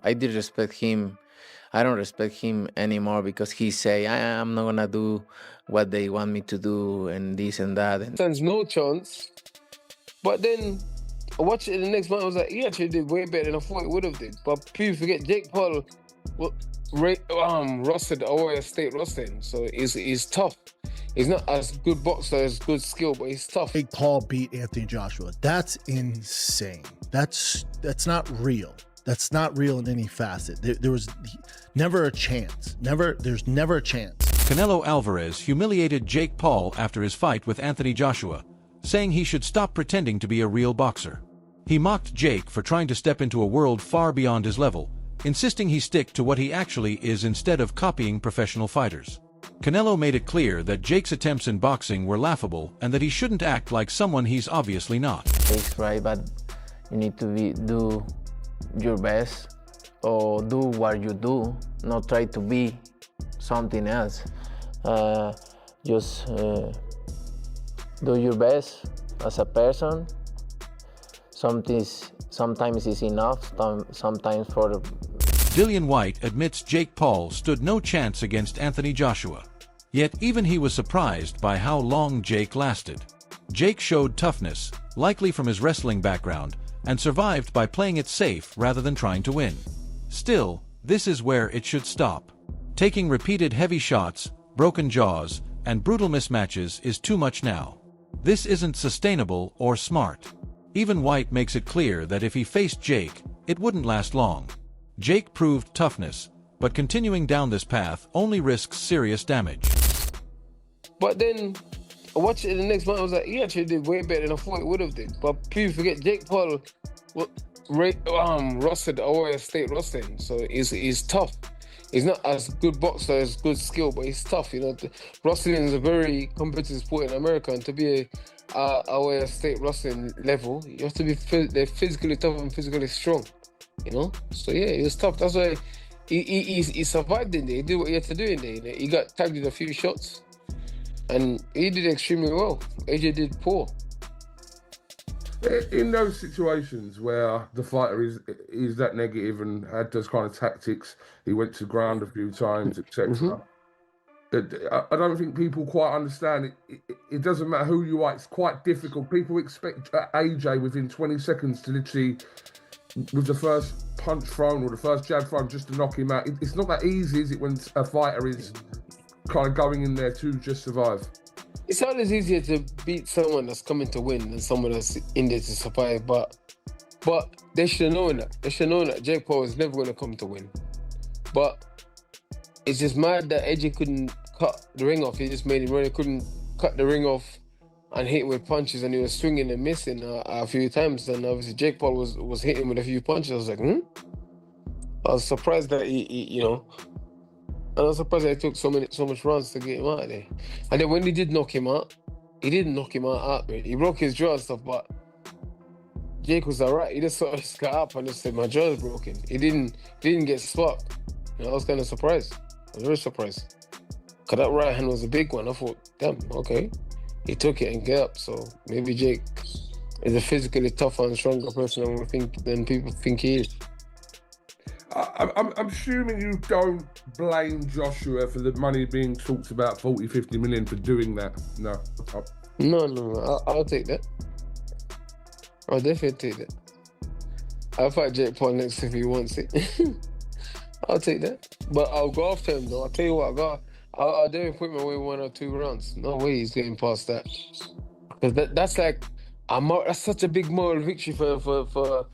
I did respect him. I don't respect him anymore because he say I'm not gonna do what they want me to do and this and that. And Stands no chance. But then I watched it the next month. I was like, he actually did way better than I thought he would have did. But people forget Jake Paul rostered Ohio State rostering, so he's tough. He's not as good boxer, as good skill, but he's tough. Jake Paul beat Anthony Joshua. That's insane. That's not real. That's not real in any facet. There was never a chance. There's never a chance. Canelo Alvarez humiliated Jake Paul after his fight with Anthony Joshua, saying he should stop pretending to be a real boxer. He mocked Jake for trying to step into a world far beyond his level, insisting he stick to what he actually is instead of copying professional fighters. Canelo made it clear that Jake's attempts in boxing were laughable and that he shouldn't act like someone he's obviously not. Jake's right, but you need to do your best or do what you do, not try to be something else. Just do your best as a person. Sometimes it's enough, sometimes for... Dillian White admits Jake Paul stood no chance against Anthony Joshua. Yet even he was surprised by how long Jake lasted. Jake showed toughness, likely from his wrestling background, and survived by playing it safe rather than trying to win. Still, this is where it should stop. Taking repeated heavy shots, broken jaws, and brutal mismatches is too much now. This isn't sustainable or smart. Even White makes it clear that if he faced Jake, it wouldn't last long. Jake proved toughness, but continuing down this path only risks serious damage. But then I watched it the next month. I was like, he actually did way better than I thought he would have did. But people forget Jake Paul rostered Ohio State rostering, so he's tough. He's not as good boxer, as good skill, but he's tough. Wrestling is a very competitive sport in America, and to be a Ohio State wrestling level, you have to be they're physically tough and physically strong. So yeah, he was tough. That's why he survived in there. He did what he had to do in there. He got tagged with a few shots, and he did extremely well. AJ did poor. In those situations where the fighter is that negative and had those kind of tactics, he went to ground a few times, etc. I don't think people quite understand it. It doesn't matter who you are. It's quite difficult. People expect AJ within 20 seconds to literally, with the first punch thrown or the first jab thrown, just to knock him out. It's not that easy, is it, when a fighter is kind of going in there to just survive? It's always easier to beat someone that's coming to win than someone that's in there to survive. But they should have known that. They should have known that Jake Paul is never going to come to win. But it's just mad that AJ couldn't cut the ring off. He just made him run. He couldn't cut the ring off and hit with punches, and he was swinging and missing a few times. And obviously Jake Paul was hitting with a few punches. I was like, I was surprised that he and I was surprised that it took so much runs to get him out of there. And then when he did knock him out, he didn't knock him out really. He broke his jaw and stuff, but Jake was alright. He just sort of just got up and just said, my jaw is broken. He didn't get sparked. I was kind of surprised. I was very surprised. Because that right hand was a big one. I thought, damn, okay. He took it and get up. So maybe Jake is a physically tougher and stronger person than people think he is. I'm assuming you don't blame Joshua for the money being talked about, 40, 50 million, for doing that. No. No. I'll take that. I'll definitely take that. I'll fight Jake Paul next if he wants it. I'll take that. But I'll go after him though. I'll tell you what, I'll definitely put him away 1 or 2 rounds. No way he's getting past that. Because that's like, that's such a big moral victory for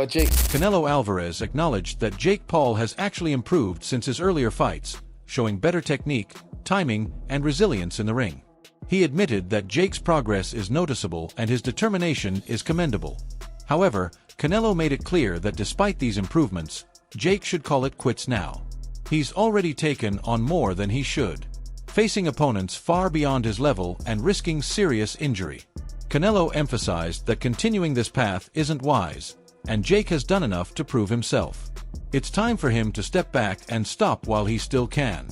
Jake. Canelo Alvarez acknowledged that Jake Paul has actually improved since his earlier fights, showing better technique, timing, and resilience in the ring. He admitted that Jake's progress is noticeable and his determination is commendable. However, Canelo made it clear that despite these improvements, Jake should call it quits now. He's already taken on more than he should, facing opponents far beyond his level and risking serious injury. Canelo emphasized that continuing this path isn't wise, and Jake has done enough to prove himself. It's time for him to step back and stop while he still can.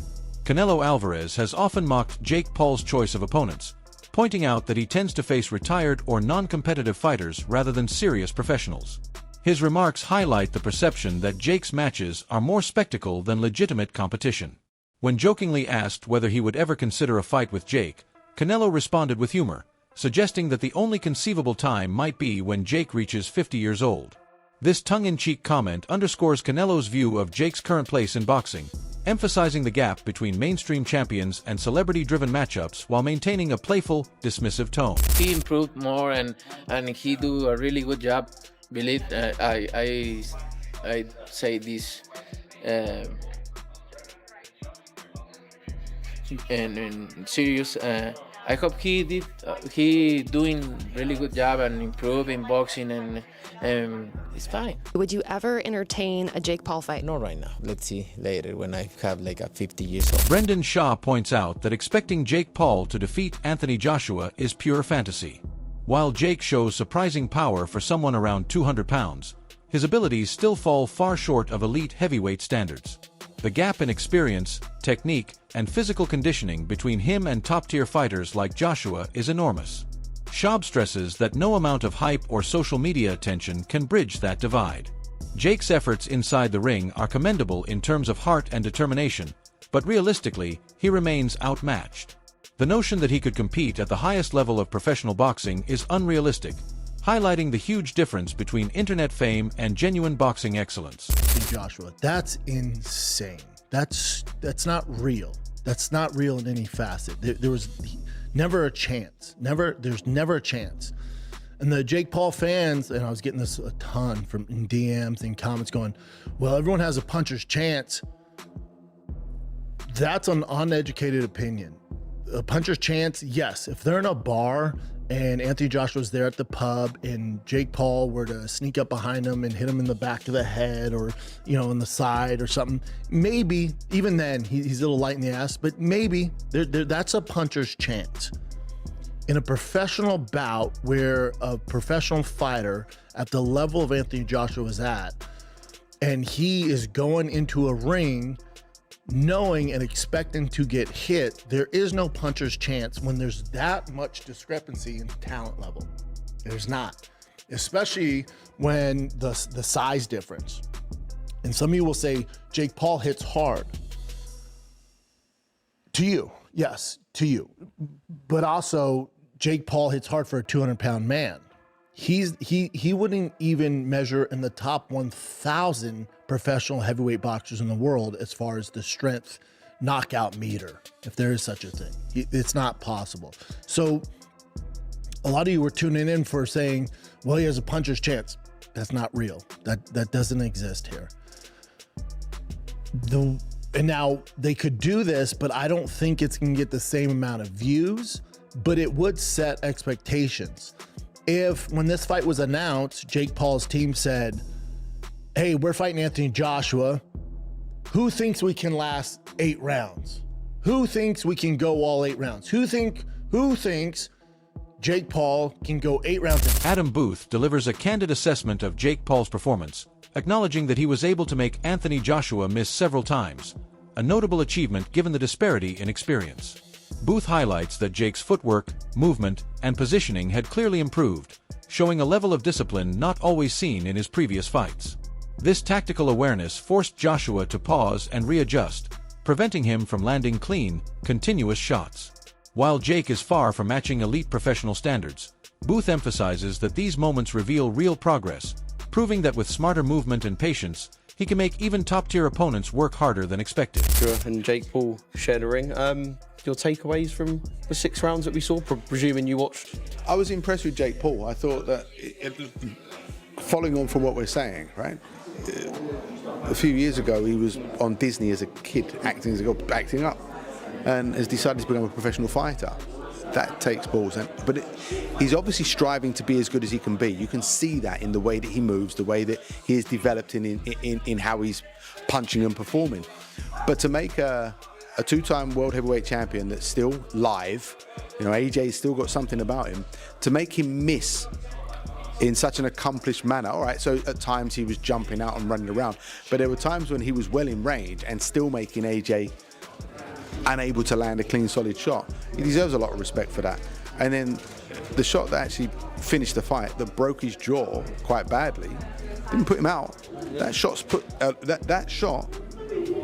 Canelo Alvarez has often mocked Jake Paul's choice of opponents, pointing out that he tends to face retired or non-competitive fighters rather than serious professionals. His remarks highlight the perception that Jake's matches are more spectacle than legitimate competition. When jokingly asked whether he would ever consider a fight with Jake, Canelo responded with humor, suggesting that the only conceivable time might be when Jake reaches 50 years old. This tongue-in-cheek comment underscores Canelo's view of Jake's current place in boxing, emphasizing the gap between mainstream champions and celebrity-driven matchups while maintaining a playful, dismissive tone. He improved more and he do a really good job. Believe I say this and serious. I hope he doing really good job and improving boxing and it's fine. Would you ever entertain a Jake Paul fight? Not right now. Let's see later when I have like a 50 years old. Brendan Shaw points out that expecting Jake Paul to defeat Anthony Joshua is pure fantasy. While Jake shows surprising power for someone around 200 pounds, his abilities still fall far short of elite heavyweight standards. The gap in experience, technique, and physical conditioning between him and top-tier fighters like Joshua is enormous. Shaw stresses that no amount of hype or social media attention can bridge that divide. Jake's efforts inside the ring are commendable in terms of heart and determination, but realistically, he remains outmatched. The notion that he could compete at the highest level of professional boxing is unrealistic, highlighting the huge difference between internet fame and genuine boxing excellence. Joshua, that's insane. That's not real. That's not real in any facet. There was never a chance. There's never a chance. And the Jake Paul fans, and I was getting this a ton from DMs and comments going, well, everyone has a puncher's chance. That's an uneducated opinion. A puncher's chance, yes. If they're in a bar and Anthony Joshua's there at the pub and Jake Paul were to sneak up behind him and hit him in the back of the head or, in the side or something, maybe, even then, he's a little light in the ass, but maybe that's a puncher's chance. In a professional bout where a professional fighter at the level of Anthony Joshua is at, and he is going into a ring knowing and expecting to get hit, there is no puncher's chance when there's that much discrepancy in talent level. There's not, especially when the size difference. And some of you will say, Jake Paul hits hard. To you, yes, to you. But also, Jake Paul hits hard for a 200-pound man. He wouldn't even measure in the top 1,000 professional heavyweight boxers in the world as far as the strength knockout meter, if there is such a thing. It's not possible. So a lot of you were tuning in for saying, well, he has a puncher's chance. That's not real. That doesn't exist here. And now they could do this, but I don't think it's going to get the same amount of views, but it would set expectations. If, when this fight was announced, Jake Paul's team said, hey, we're fighting Anthony Joshua. Who thinks we can last 8 rounds? Who thinks we can go all 8 rounds? Who thinks Jake Paul can go 8 rounds? Adam Booth delivers a candid assessment of Jake Paul's performance, acknowledging that he was able to make Anthony Joshua miss several times, a notable achievement given the disparity in experience. Booth highlights that Jake's footwork, movement, and positioning had clearly improved, showing a level of discipline not always seen in his previous fights. This tactical awareness forced Joshua to pause and readjust, preventing him from landing clean, continuous shots. While Jake is far from matching elite professional standards, Booth emphasizes that these moments reveal real progress, proving that with smarter movement and patience, he can make even top-tier opponents work harder than expected. And Jake Paul shared a ring. Your takeaways from the 6 rounds that we saw, presuming you watched? I was impressed with Jake Paul. I thought that, following on from what we're saying, right? A few years ago, he was on Disney as a kid, acting up, and has decided to become a professional fighter. That takes balls, but he's obviously striving to be as good as he can be. You can see that in the way that he moves, the way that he is developed in how he's punching and performing. But to make a 2-time world heavyweight champion that's still live, AJ's still got something about him, to make him miss in such an accomplished manner. All right, so at times he was jumping out and running around, but there were times when he was well in range and still making AJ unable to land a clean, solid shot. He deserves a lot of respect for that. And then the shot that actually finished the fight, that broke his jaw quite badly, Didn't put him out. That shot's that shot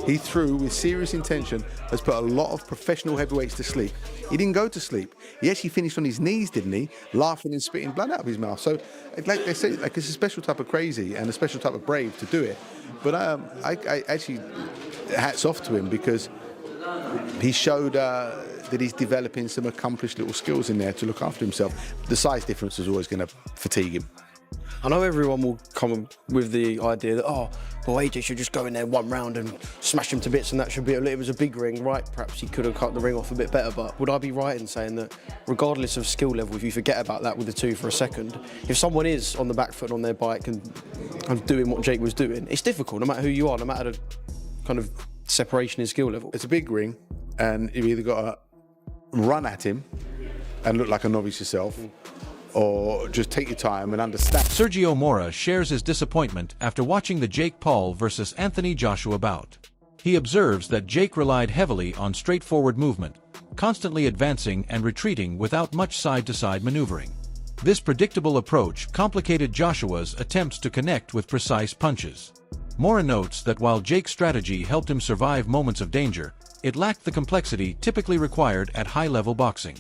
he threw with serious intention has put a lot of professional heavyweights to sleep. He didn't go to sleep. He actually finished on his knees, didn't he? Laughing and spitting blood out of his mouth. So, like they say, like it's a special type of crazy and a special type of brave to do it. But I actually hats off to him because he showed that he's developing some accomplished little skills in there to look after himself. The size difference is always going to fatigue him. I know everyone will come with the idea that, oh, well, AJ should just go in there one round and smash him to bits, and that should be it was a big ring, right? Perhaps he could have cut the ring off a bit better, but would I be right in saying that regardless of skill level, if you forget about that with the two for a second, if someone is on the back foot on their bike and doing what Jake was doing, it's difficult no matter who you are, no matter the kind of separation in skill level. It's a big ring, and you've either got to run at him and look like a novice yourself, or just take your time and understand. Sergio Mora shares his disappointment after watching the Jake Paul versus Anthony Joshua bout. He observes that Jake relied heavily on straightforward movement, constantly advancing and retreating without much side-to-side maneuvering. This predictable approach complicated Joshua's attempts to connect with precise punches. Mora notes that while Jake's strategy helped him survive moments of danger, it lacked the complexity typically required at high-level boxing.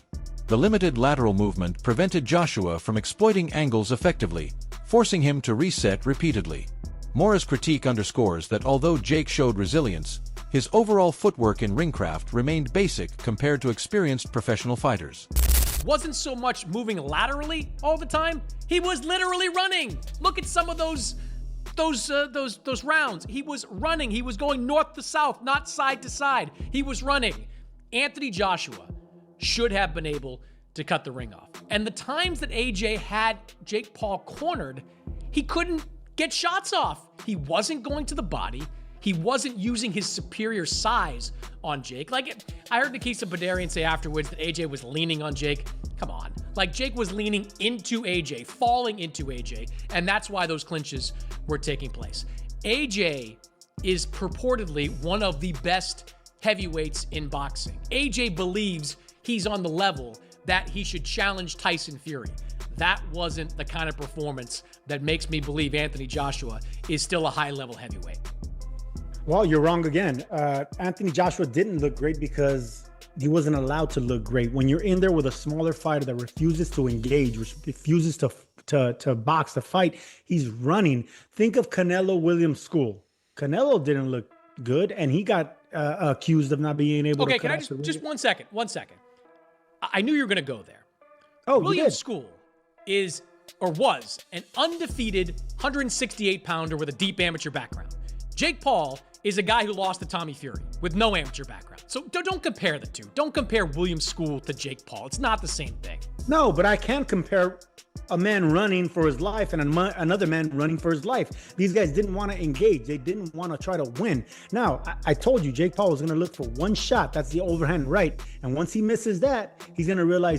The limited lateral movement prevented Joshua from exploiting angles effectively, forcing him to reset repeatedly. Mora's critique underscores that although Jake showed resilience, his overall footwork in ringcraft remained basic compared to experienced professional fighters. Wasn't so much moving laterally all the time. He was literally running. Look at some of those rounds. He was running. He was going north to south, not side to side. He was running. Anthony Joshua should have been able to cut the ring off. And the times that AJ had Jake Paul cornered, he couldn't get shots off. He wasn't going to the body. He wasn't using his superior size on Jake. I heard Nikisa Badarian say afterwards that AJ was leaning on Jake. Come on. Jake was leaning into AJ, falling into AJ, and that's why those clinches were taking place. AJ is purportedly one of the best heavyweights in boxing. AJ believes he's on the level that he should challenge Tyson Fury. That wasn't the kind of performance that makes me believe Anthony Joshua is still a high-level heavyweight. Well, you're wrong again. Anthony Joshua didn't look great because he wasn't allowed to look great. When you're in there with a smaller fighter that refuses to engage, refuses to box, to fight, he's running. Think of Canelo Williams' school. Canelo didn't look good, and he got accused of not being able to. Okay, can I just 1 second? 1 second. I knew you were going to go there. Oh, Williams School was an undefeated 168-pounder with a deep amateur background. Jake Paul is a guy who lost to Tommy Fury with no amateur background. So don't compare the two. Don't compare Williams School to Jake Paul. It's not the same thing. No, but I can compare a man running for his life and another man running for his life. These guys didn't want to engage. They didn't want to try to win. Now, I told you, Jake Paul was going to look for one shot. That's the overhand right. And once he misses that, he's going to realize